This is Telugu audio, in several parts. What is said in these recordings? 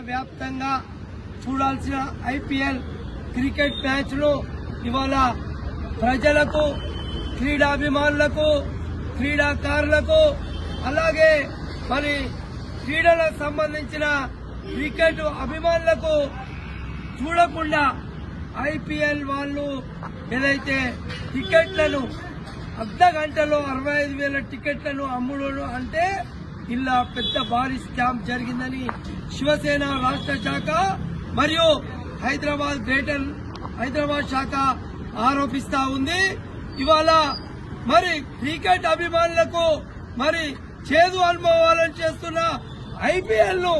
వ్యాప్తంగా చూడాల్సిన ఐపీఎల్ క్రికెట్ మ్యాచ్ ను ఇవాళ ప్రజలకు, క్రీడాభిమానులకు, క్రీడాకారులకు, అలాగే మరి క్రీడలకు సంబంధించిన క్రికెట్ అభిమానులకు చూడకుండా ఐపీఎల్ వాళ్ళు ఏదైతే టికెట్లను అర్ధ గంటలో 65,000 టికెట్లను అమ్ముడు అంటే ఇలా పెద్ద భారీ స్కామ్ జరిగిందని శివసేన రాష్ట్ర శాఖ మరియు హైదరాబాద్ శాఖ ఆరోపిస్తా ఉంది. ఇవాళ మరి క్రికెట్ అభిమానులకు మరి చేదు అనుభవాలను చేస్తున్న ఐపీఎల్ ను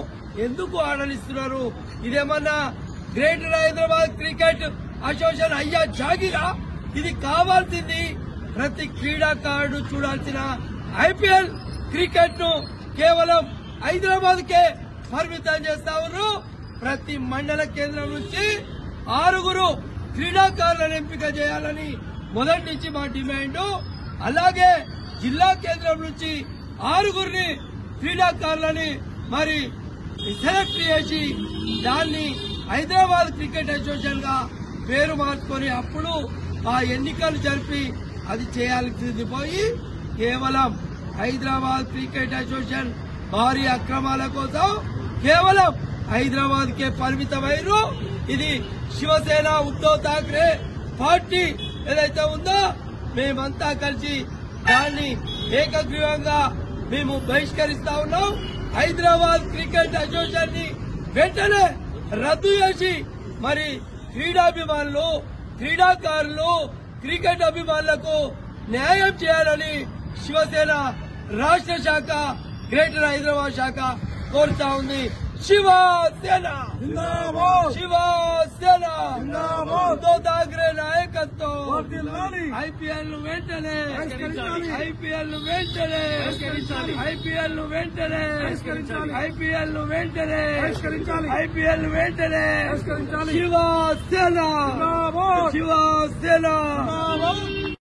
ఎందుకు ఆడనిస్తున్నారు? ఇదేమన్నా గ్రేటర్ హైదరాబాద్ క్రికెట్ అసోసియేషన్ అయ్యా జాగిరా? ఇది కావాల్సింది ప్రతి క్రీడాకారుడు చూడాల్సిన ఐపీఎల్ క్రికెట్ ను కేవలం హైదరాబాద్ కే పరిమితం చేస్తా ఉన్నారు. ప్రతి మండల కేంద్రం నుంచి 6 క్రీడాకారులను ఎంపిక చేయాలని మొదటి నుంచి మా డిమాండ్. అలాగే జిల్లా కేంద్రం నుంచి 6 క్రీడాకారులని మరి సెలెక్ట్ చేసి దాన్ని హైదరాబాద్ క్రికెట్ అసోసియేషన్ గా పేరు మార్చుకొని అప్పుడు ఆ ఎన్నికలు జరిపి అది చేయాల్సింది పోయి కేవలం హైదరాబాద్ క్రికెట్ అసోసియేషన్ భారీ అక్రమాల కోసం కేవలం హైదరాబాద్ కే పరిమితమైరు. ఇది శివసేన ఉద్దవ్ ఠాక్రే పార్టీ ఏదైతే ఉందో మేమంతా కలిసి దాన్ని ఏకగ్రీవంగా మేము బహిష్కరిస్తా ఉన్నాం. హైదరాబాద్ క్రికెట్ అసోసియేషన్ ని వెంటనే రద్దు చేసి మరి క్రీడాభిమానులు, క్రీడాకారులు, క్రికెట్ అభిమానులకు న్యాయం చేయాలని శివసేన రాష్ట్ర శాఖ, గ్రేటర్ హైదరాబాద్ శాఖ కోరుతా ఉంది. శివసేన శివసేన ఉద్దవ్ ఠాక్రే నాయకత్వం ఐపీఎల్ ను వెంటనే ఐపీఎల్ ను వెంటనే ఐపీఎల్ ను వెంటనే ఐపీఎల్ ను వెంటనే ఐపీఎల్ ను వెంటనే శివసేన శివసేన